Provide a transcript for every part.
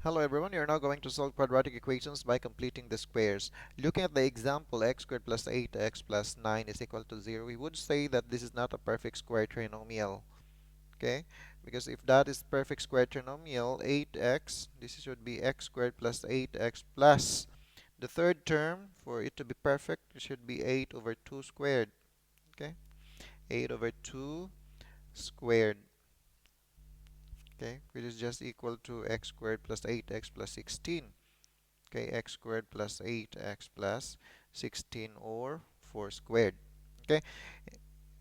Hello everyone, you're now going to solve quadratic equations by completing the squares. Looking at the example x squared plus 8x plus 9 is equal to 0, we would say that this is not a perfect square trinomial. Okay? Because if that is perfect square trinomial, 8x, this should be x squared plus 8x plus the third term, for it to be perfect, it should be 8 over 2 squared. Okay? 8 over 2 squared. Okay? Which is just equal to x squared plus 8x plus 16. Okay, x squared plus 8x plus 16 or 4 squared. Okay,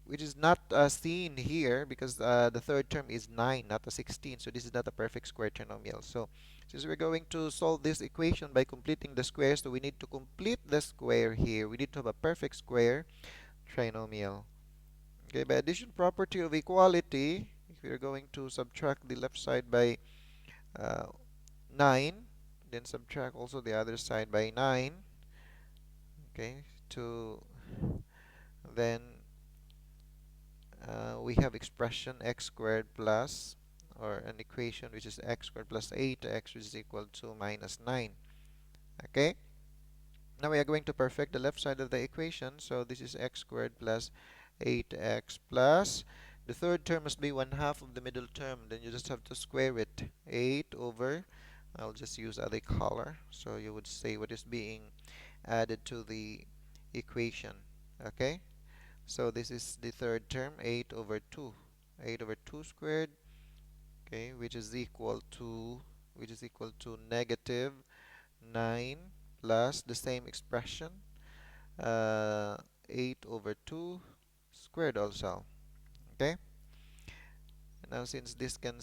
which is not seen here because the third term is 9, not a 16. So this is not a perfect square trinomial. So since we're going to solve this equation by completing the squares, so we need to complete the square here. We need to have a perfect square trinomial. Okay, by addition property of equality, if we're going to subtract the left side by uh, 9, then subtract also the other side by 9. Okay, to then we have expression x squared plus, or an equation which is x squared plus 8x, which is equal to minus 9. Okay, now we are going to perfect the left side of the equation, so this is x squared plus 8x plus the third term must be 1/2 of the middle term, then you just have to square it. 8 over, I'll just use other color so you would say what is being added to the equation. Okay, so this is the third term, 8 over 2. 8 over 2 squared, okay, which is equal to negative 9 plus the same expression, uh, 8 over 2 squared also. Okay, now since this can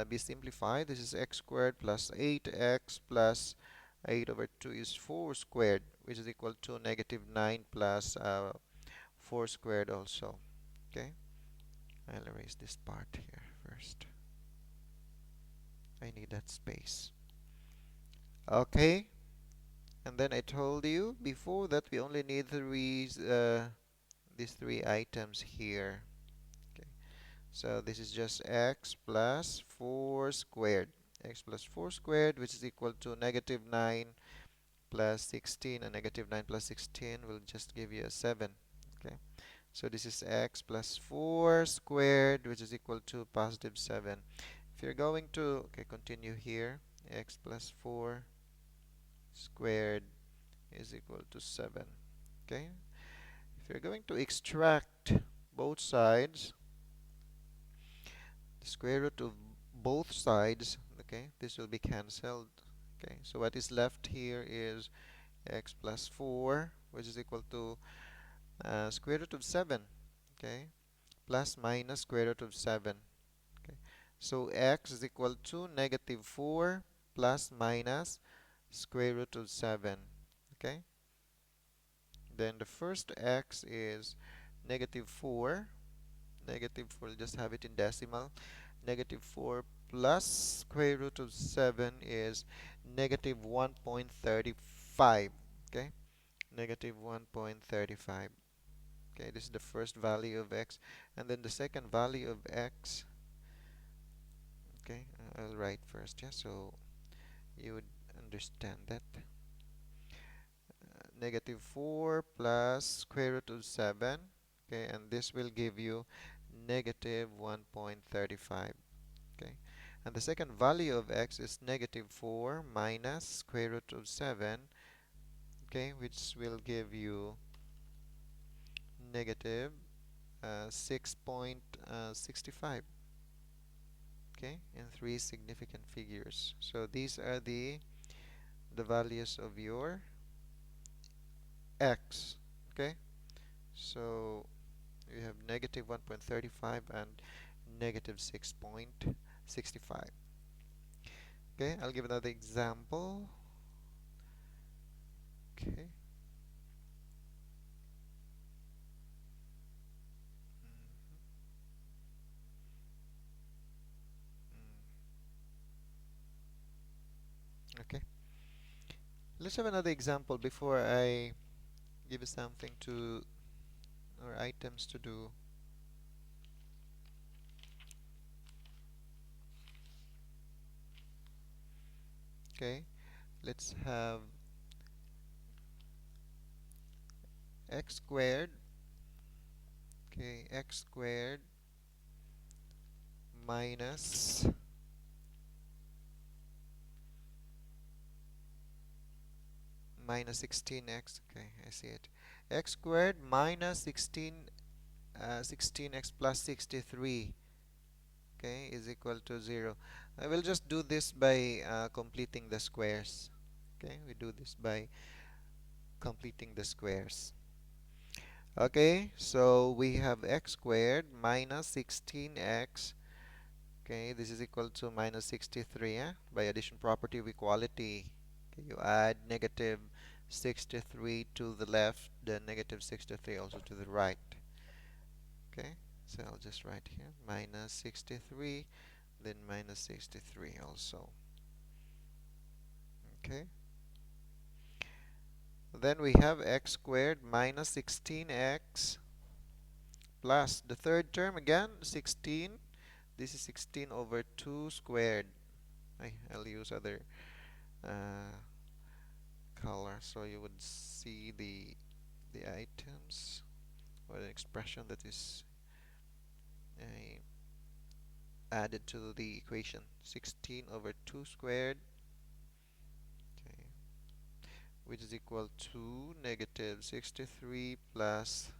be simplified, this is x squared plus 8x plus 8 over 2 is 4 squared, which is equal to negative 9 plus 4 squared also. Okay, I'll erase this part here first. I need that space. Okay, and then I told you before that we only need these three items here. Okay, so this is just x plus 4 squared. X plus 4 squared, which is equal to negative 9 plus 16, and negative 9 plus 16 will just give you a 7. Okay, so this is x plus 4 squared, which is equal to positive 7. If you're going to, okay, continue here, x plus 4 squared is equal to 7. Okay, if you're going to extract both sides, the square root of both sides, okay, this will be cancelled. Okay, so what is left here is x plus 4, which is equal to square root of 7. Okay, plus minus square root of 7. Okay, so x is equal to negative 4 plus minus square root of 7. Okay, then the first x is negative 4. Negative 4, just have it in decimal. Negative 4 plus square root of 7 is negative 1.35. Okay, negative 1.35. Okay, this is the first value of x. And then the second value of x, okay, I'll write first, yeah, so you would understand that. Negative 4 plus square root of 7. Okay, and this will give you negative 1.35. Okay, and the second value of x is negative 4 minus square root of 7. Okay, which will give you negative 6.65. Okay, in three significant figures. So these are the values of your x. Okay, so you have negative 1.35 and negative 6.65. Okay, I'll give another example. Okay. Okay, let's have another example before I give you something to, or items to do. Okay, let's have x squared. Okay, x squared minus 16x. Okay, I see it. X squared minus 16x plus 63, okay, is equal to 0. I will just do this by completing the squares. Okay, we do this by completing the squares. Okay, so we have x squared minus 16x. Okay, this is equal to minus 63, by addition property of equality. Okay, you add negative 63 to the left, then negative 63 also to the right. Okay, so I'll just write here minus 63, then minus 63 also. Okay, then we have x squared minus 16x plus the third term again, 16. This is 16 over 2 squared. I'll use other uh, color so you would see the items or the expression that is uh, added to the equation. 16 over 2 squared, okay, which is equal to negative 63 plus,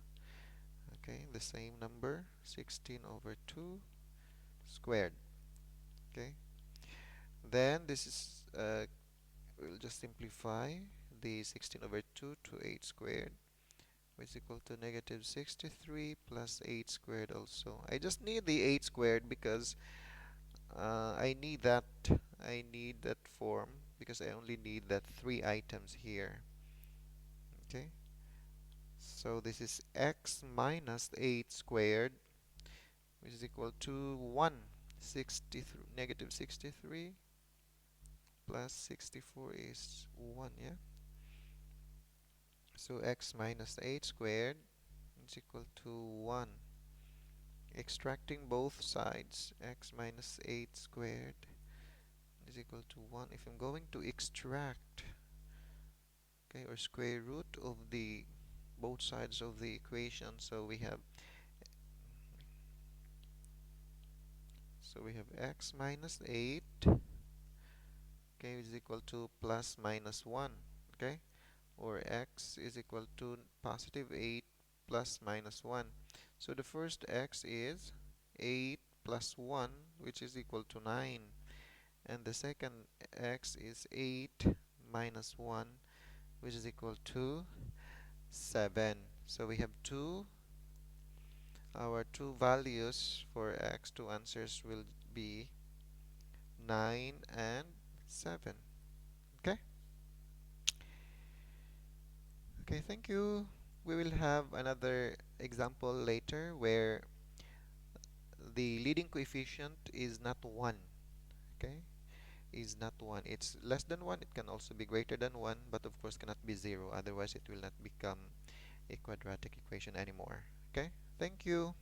okay, the same number, 16 over 2 squared. Okay, then this is we'll just simplify the 16 over 2 to 8 squared, which is equal to negative 63 plus 8 squared also. I just need the 8 squared because I need that form because I only need that 3 items here. Okay, so this is x minus 8 squared, which is equal to 1. 63, negative 63 plus 64 is 1, yeah? So x minus 8 squared is equal to 1. Extracting both sides, x minus 8 squared is equal to 1. If I'm going to extract, okay, or square root of the both sides of the equation, so we have x minus 8, okay, is equal to plus minus 1, okay, or x is equal to positive 8 plus minus 1. So the first x is 8 plus 1, which is equal to 9, and the second x is 8 minus 1, which is equal to 7. So we have our two values for x, two answers will be 9 and 7. Okay? Okay, thank you. We will have another example later where the leading coefficient is not 1. Okay? Is not 1. It's less than 1. It can also be greater than 1, but of course cannot be 0. Otherwise, it will not become a quadratic equation anymore. Okay? Thank you.